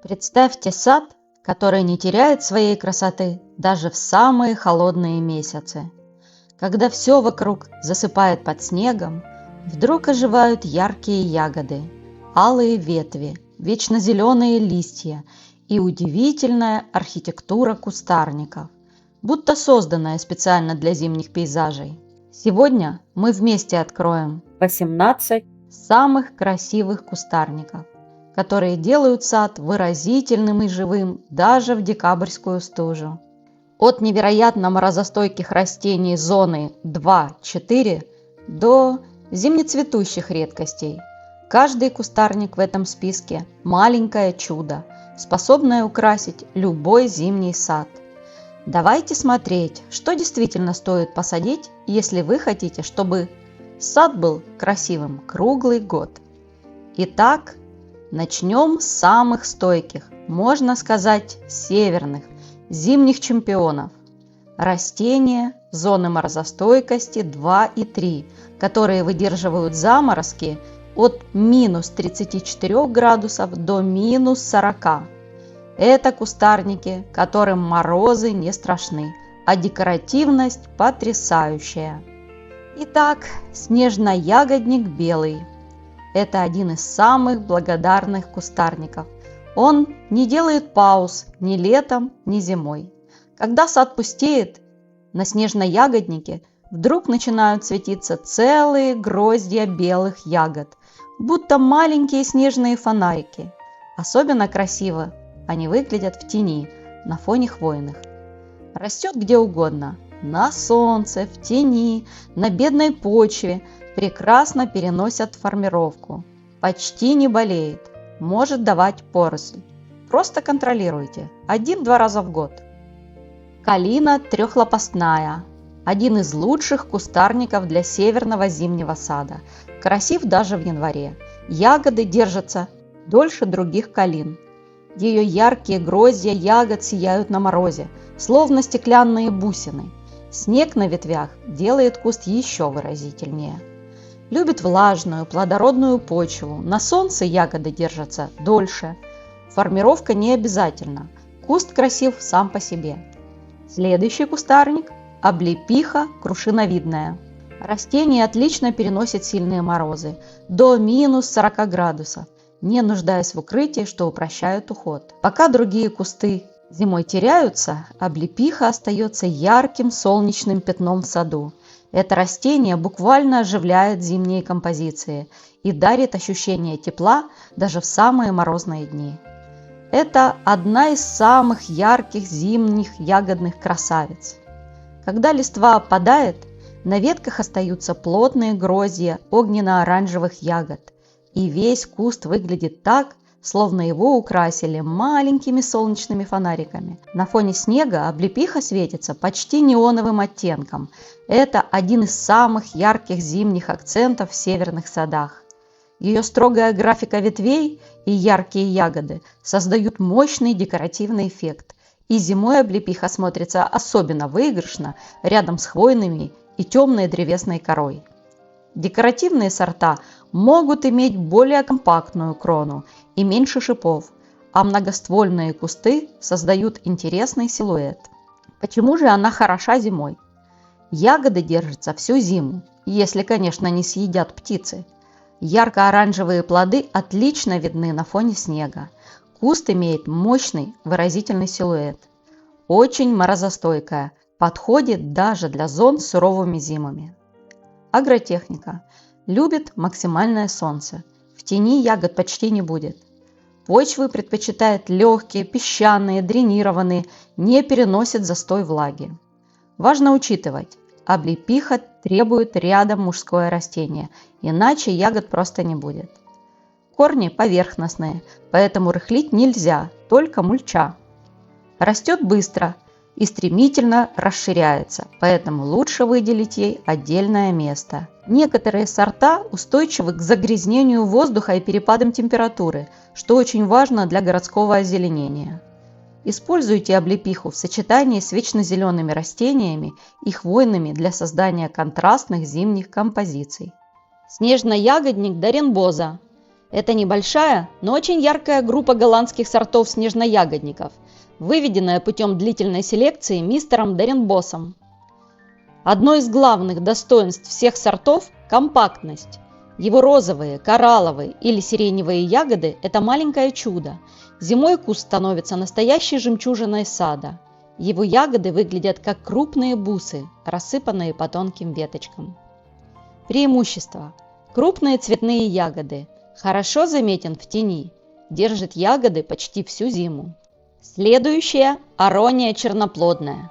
Представьте сад, который не теряет своей красоты даже в самые холодные месяцы. Когда все вокруг засыпает под снегом, вдруг оживают яркие ягоды, алые ветви, вечно зеленые листья и удивительная архитектура кустарников, будто созданная специально для зимних пейзажей. Сегодня мы вместе откроем 18 самых красивых кустарников, которые делают сад выразительным и живым даже в декабрьскую стужу. От невероятно морозостойких растений зоны 2-4 до зимнецветущих редкостей. Каждый кустарник в этом списке – маленькое чудо, способное украсить любой зимний сад. Давайте смотреть, что действительно стоит посадить, если вы хотите, чтобы сад был красивым круглый год. Итак, начнем с самых стойких, можно сказать, северных, зимних чемпионов. Растения зоны морозостойкости 2 и 3, которые выдерживают заморозки от минус 34 градусов до минус 40. Это кустарники, которым морозы не страшны, а декоративность потрясающая. Итак, снежноягодник белый. Это один из самых благодарных кустарников. Он не делает пауз ни летом, ни зимой. Когда сад пустеет, на снежноягоднике вдруг начинают светиться целые гроздья белых ягод, будто маленькие снежные фонарики. Особенно красиво они выглядят в тени, на фоне хвойных. Растет где угодно, на солнце, в тени, на бедной почве, прекрасно переносят формировку, почти не болеет, может давать поросль. Просто контролируйте 1-2 раза в год. Калина трехлопастная. Один из лучших кустарников для северного зимнего сада. Красив даже в январе. Ягоды держатся дольше других калин. Ее яркие гроздья ягод сияют на морозе, словно стеклянные бусины. Снег на ветвях делает куст еще выразительнее. Любит влажную, плодородную почву. На солнце ягоды держатся дольше. Формировка не обязательна. Куст красив сам по себе. Следующий кустарник – облепиха крушиновидная. Растение отлично переносит сильные морозы – до минус 40 градусов, не нуждаясь в укрытии, что упрощает уход. Пока другие кусты зимой теряются, облепиха остается ярким солнечным пятном в саду. Это растение буквально оживляет зимние композиции и дарит ощущение тепла даже в самые морозные дни. Это одна из самых ярких зимних ягодных красавиц. Когда листва опадает, на ветках остаются плотные гроздья огненно-оранжевых ягод, и весь куст выглядит так, словно его украсили маленькими солнечными фонариками. На фоне снега облепиха светится почти неоновым оттенком. Это один из самых ярких зимних акцентов в северных садах. Ее строгая графика ветвей и яркие ягоды создают мощный декоративный эффект. И зимой облепиха смотрится особенно выигрышно рядом с хвойными и темной древесной корой. Декоративные сорта могут иметь более компактную крону и меньше шипов, а многоствольные кусты создают интересный силуэт. Почему же она хороша зимой? Ягоды держатся всю зиму, если, конечно, не съедят птицы. Ярко-оранжевые плоды отлично видны на фоне снега. Куст имеет мощный выразительный силуэт. Очень морозостойкая, подходит даже для зон с суровыми зимами. Агротехника. Любит максимальное солнце. В тени ягод почти не будет. Почвы предпочитает легкие, песчаные, дренированные, не переносит застой влаги. Важно учитывать, облепиха требует рядом мужское растение, иначе ягод просто не будет. Корни поверхностные, поэтому рыхлить нельзя, только мульча. Растет быстро и стремительно расширяется, поэтому лучше выделить ей отдельное место. Некоторые сорта устойчивы к загрязнению воздуха и перепадам температуры, что очень важно для городского озеленения. Используйте облепиху в сочетании с вечно зелеными растениями и хвойными для создания контрастных зимних композиций. Снежноягодник Даренбоза. Это небольшая, но очень яркая группа голландских сортов снежноягодников, выведенная путем длительной селекции мистером Деренбоссом. Одно из главных достоинств всех сортов – компактность. Его розовые, коралловые или сиреневые ягоды – это маленькое чудо. Зимой куст становится настоящей жемчужиной сада. Его ягоды выглядят как крупные бусы, рассыпанные по тонким веточкам. Преимущества. Крупные цветные ягоды. Хорошо заметен в тени. Держит ягоды почти всю зиму. Следующая – арония черноплодная.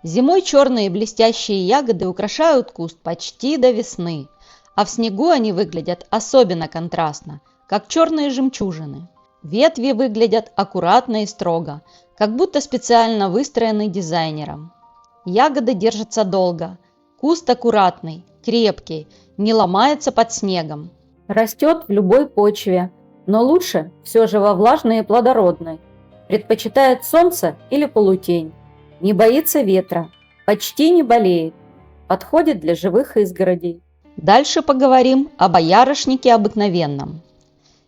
Зимой черные блестящие ягоды украшают куст почти до весны, а в снегу они выглядят особенно контрастно, как черные жемчужины. Ветви выглядят аккуратно и строго, как будто специально выстроены дизайнером. Ягоды держатся долго. Куст аккуратный, крепкий, не ломается под снегом. Растет в любой почве, но лучше все же во влажной и плодородной. Предпочитает солнце или полутень. Не боится ветра, почти не болеет. Подходит для живых изгородей. Дальше поговорим о боярышнике обыкновенном.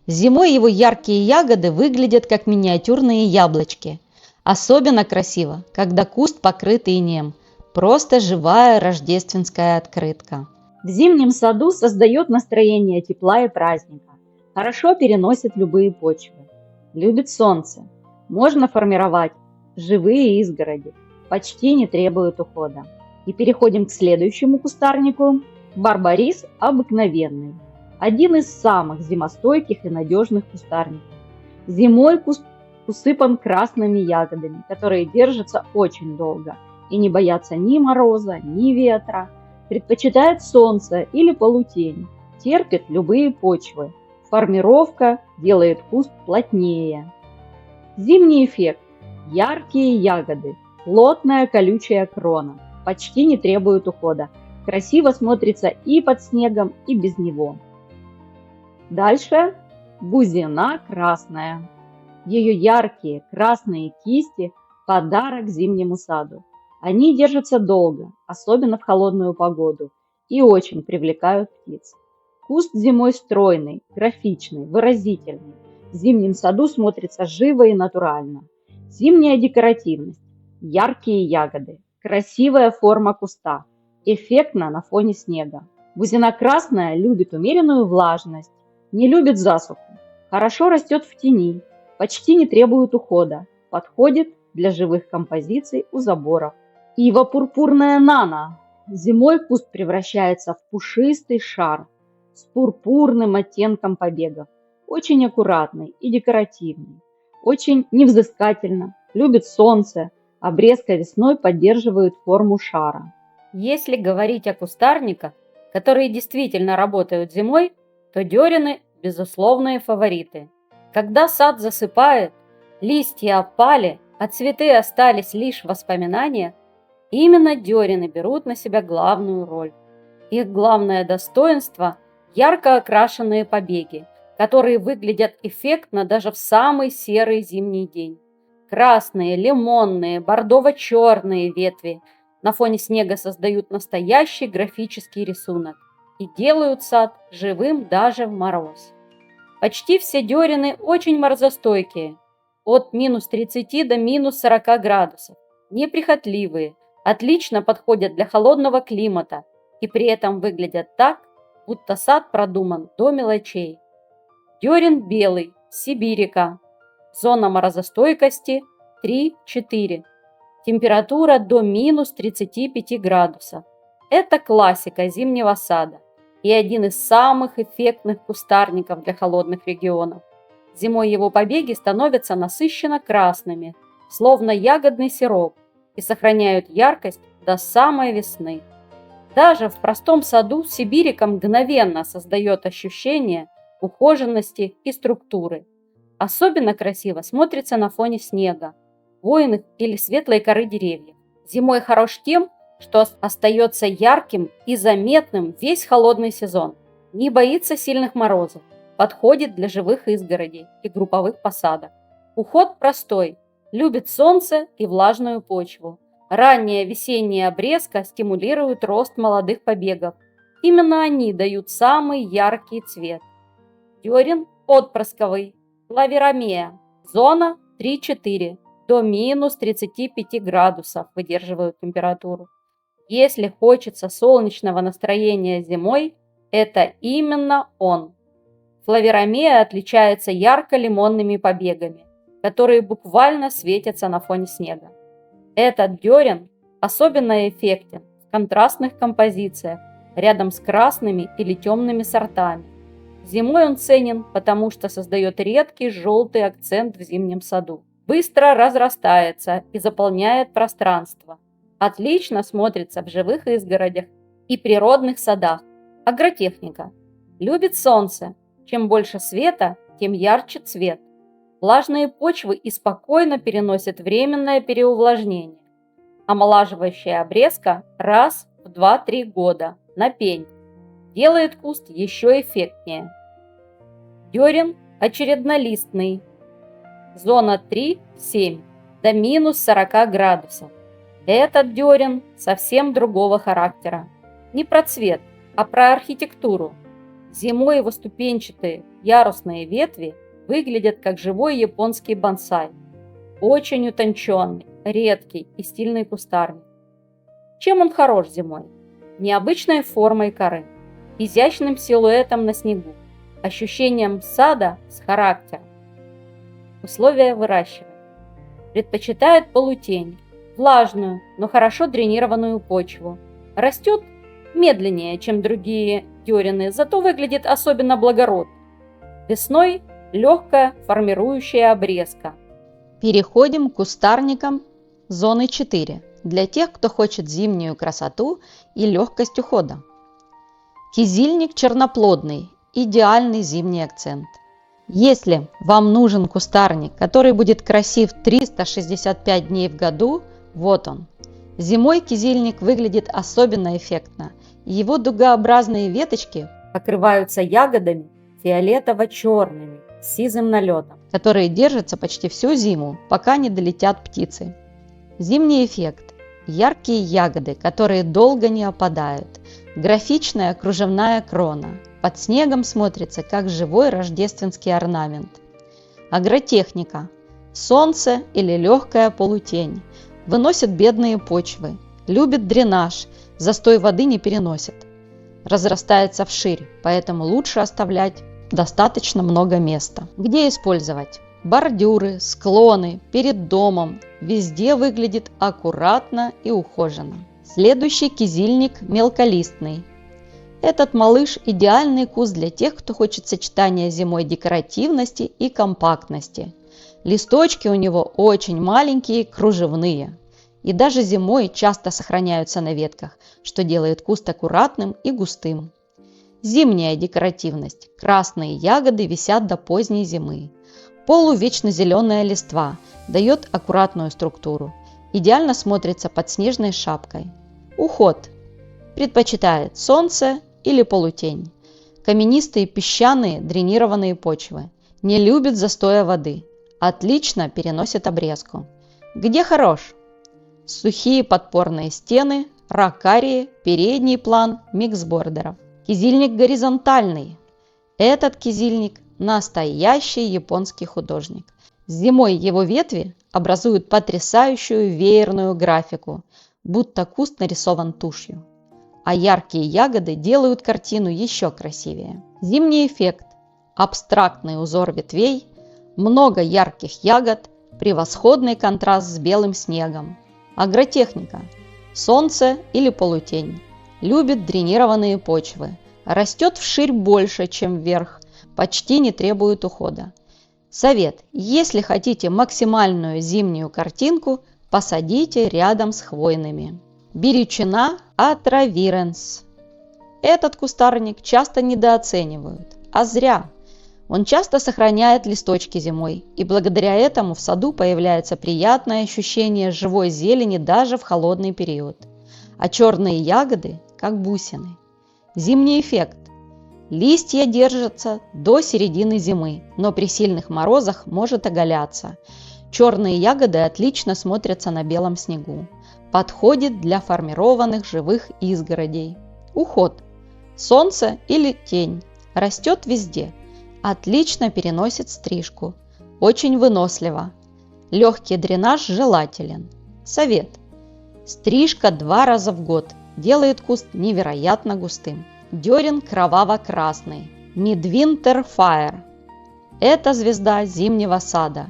Зимой его яркие ягоды выглядят как миниатюрные яблочки. Особенно красиво, когда куст покрыт инеем. Просто живая рождественская открытка. В зимнем саду создает настроение тепла и праздника. Хорошо переносит любые почвы. Любит солнце. Можно формировать живые изгороди. Почти не требует ухода. И переходим к следующему кустарнику. Барбарис обыкновенный. Один из самых зимостойких и надежных кустарников. Зимой куст усыпан красными ягодами, которые держатся очень долго и не боятся ни мороза, ни ветра. Предпочитает солнце или полутень. Терпит любые почвы. Формировка делает куст плотнее. Зимний эффект. Яркие ягоды. Плотная колючая крона. Почти не требует ухода. Красиво смотрится и под снегом, и без него. Дальше бузина красная. Ее яркие красные кисти – подарок зимнему саду. Они держатся долго, особенно в холодную погоду, и очень привлекают птиц. Куст зимой стройный, графичный, выразительный. В зимнем саду смотрится живо и натурально. Зимняя декоративность, яркие ягоды, красивая форма куста, эффектно на фоне снега. Бузина красная любит умеренную влажность, не любит засуху, хорошо растет в тени, почти не требует ухода, подходит для живых композиций у заборов. Ива пурпурная нана. Зимой куст превращается в пушистый шар с пурпурным оттенком побегов. Очень аккуратный и декоративный. Очень невзыскательно, любит солнце, обрезка весной поддерживает форму шара. Если говорить о кустарниках, которые действительно работают зимой, то дерины – безусловные фавориты. Когда сад засыпает, листья опали, а цветы остались лишь в воспоминаниях, именно дерины берут на себя главную роль. Их главное достоинство – ярко окрашенные побеги, которые выглядят эффектно даже в самый серый зимний день. Красные, лимонные, бордово-черные ветви на фоне снега создают настоящий графический рисунок и делают сад живым даже в мороз. Почти все дерины очень морозостойкие, от минус 30 до минус 40 градусов, неприхотливые, отлично подходят для холодного климата и при этом выглядят так, будто сад продуман до мелочей. Дерен белый, сибирика. Зона морозостойкости 3-4. Температура до минус 35 градусов. Это классика зимнего сада и один из самых эффектных кустарников для холодных регионов. Зимой его побеги становятся насыщенно красными, словно ягодный сироп, и сохраняют яркость до самой весны. Даже в простом саду сибирика мгновенно создает ощущение ухоженности и структуры. Особенно красиво смотрится на фоне снега, хвойных или светлой коры деревьев. Зимой хорош тем, что остается ярким и заметным весь холодный сезон. Не боится сильных морозов, подходит для живых изгородей и групповых посадок. Уход простой, любит солнце и влажную почву. Ранняя весенняя обрезка стимулирует рост молодых побегов. Именно они дают самый яркий цвет. Дерен отпрысковый, флавирамея. Зона 3-4 до минус 35 градусов выдерживают температуру. Если хочется солнечного настроения зимой, это именно он. Флавирамея отличается ярко-лимонными побегами, которые буквально светятся на фоне снега. Этот дерен особенно эффектен в контрастных композициях рядом с красными или темными сортами. Зимой он ценен, потому что создает редкий желтый акцент в зимнем саду. Быстро разрастается и заполняет пространство. Отлично смотрится в живых изгородях и природных садах. Агротехника. Любит солнце. Чем больше света, тем ярче цвет. Влажные почвы и спокойно переносят временное переувлажнение. Омолаживающая обрезка раз в 2-3 года на пень делает куст еще эффектнее. Дерен очереднолистный. Зона 3-7 до минус 40 градусов. Этот дерен совсем другого характера. Не про цвет, а про архитектуру. Зимой его ступенчатые ярусные ветви выглядят как живой японский бонсай. Очень утонченный, редкий и стильный кустарник. Чем он хорош зимой? Необычной формой коры, изящным силуэтом на снегу, ощущением сада с характером. Условия выращивания. Предпочитает полутень, влажную, но хорошо дренированную почву. Растет медленнее, чем другие дерины, зато выглядит особенно благородно. Весной легкая формирующая обрезка. Переходим к кустарникам зоны 4 для тех, кто хочет зимнюю красоту и легкость ухода. Кизильник черноплодный – идеальный зимний акцент. Если вам нужен кустарник, который будет красив 365 дней в году, вот он. Зимой кизильник выглядит особенно эффектно, и его дугообразные веточки Покрываются ягодами фиолетово-черными с сизым налетом. которые держатся почти всю зиму, пока не долетят птицы. Зимний эффект. Яркие ягоды, которые долго не опадают. Графичная кружевная крона. Под снегом смотрится, как живой рождественский орнамент. Агротехника. Солнце или легкая полутень. Выносит бедные почвы. Любит дренаж. Застой воды не переносит. Разрастается вширь, поэтому лучше оставлять достаточно много места. Где использовать? Бордюры, склоны, перед домом. Везде выглядит аккуратно и ухоженно. Следующий кизильник мелколистный. Этот малыш – идеальный куст для тех, кто хочет сочетания зимой декоративности и компактности. Листочки у него очень маленькие, кружевные. И даже зимой часто сохраняются на ветках, что делает куст аккуратным и густым. Зимняя декоративность. Красные ягоды висят до поздней зимы. Полувечно зеленая листва дает аккуратную структуру. Идеально смотрится под снежной шапкой. Уход. Предпочитает солнце или полутень. Каменистые песчаные дренированные почвы. Не любит застоя воды. Отлично переносит обрезку. Где хорош? Сухие подпорные стены, ракарии, передний план, микс бордеров. Кизильник горизонтальный. Этот кизильник – настоящий японский художник. Зимой его ветви образуют потрясающую веерную графику, будто куст нарисован тушью. А яркие ягоды делают картину еще красивее. Зимний эффект. Абстрактный узор ветвей, много ярких ягод, превосходный контраст с белым снегом. Агротехника. Солнце или полутень. Любит дренированные почвы. Растет вширь больше, чем вверх. Почти не требует ухода. Совет. Если хотите максимальную зимнюю картинку, посадите рядом с хвойными. Берючина атравиренс. Этот кустарник часто недооценивают. А зря. Он часто сохраняет листочки зимой, и благодаря этому в саду появляется приятное ощущение живой зелени даже в холодный период. А черные ягоды как бусины. Зимний эффект. Листья держатся до середины зимы, но при сильных морозах может оголяться. Черные ягоды отлично смотрятся на белом снегу. Подходит для формированных живых изгородей. Уход. Солнце или тень. Растет везде. Отлично переносит стрижку. Очень выносливо. Легкий дренаж желателен. Совет. Стрижка 2 раза в год делает куст невероятно густым. Дерен кроваво-красный. Midwinter Fire. Это звезда зимнего сада.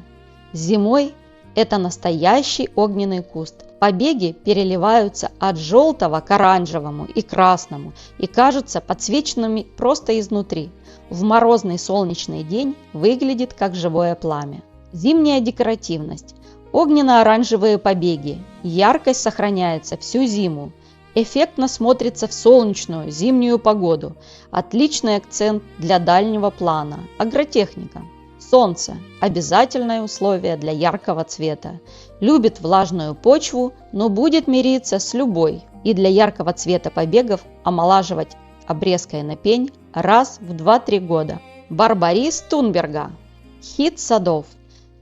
Зимой это настоящий огненный куст. Побеги переливаются от желтого к оранжевому и красному и кажутся подсвеченными просто изнутри. В морозный солнечный день выглядит как живое пламя. Зимняя декоративность. Огненно-оранжевые побеги. Яркость сохраняется всю зиму. Эффектно смотрится в солнечную зимнюю погоду. Отличный акцент для дальнего плана. Агротехника. Солнце – обязательное условие для яркого цвета. Любит влажную почву, но будет мириться с любой. И для яркого цвета побегов омолаживать обрезкой на пень раз в 2-3 года. Барбарис Тунберга. Хит садов.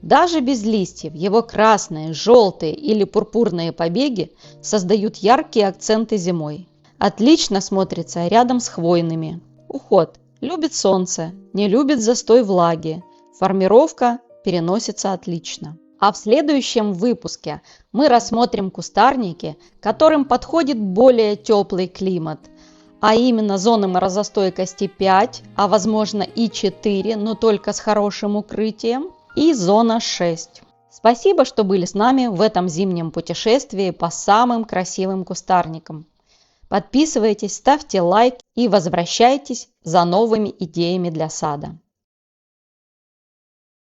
Даже без листьев его красные, желтые или пурпурные побеги создают яркие акценты зимой. Отлично смотрится рядом с хвойными. Уход. Любит солнце, не любит застой влаги. Формировка переносится отлично. А в следующем выпуске мы рассмотрим кустарники, которым подходит более теплый климат, а именно зоны морозостойкости 5, а возможно и 4, но только с хорошим укрытием, и зона 6. Спасибо, что были с нами в этом зимнем путешествии по самым красивым кустарникам. Подписывайтесь, ставьте лайк и возвращайтесь за новыми идеями для сада.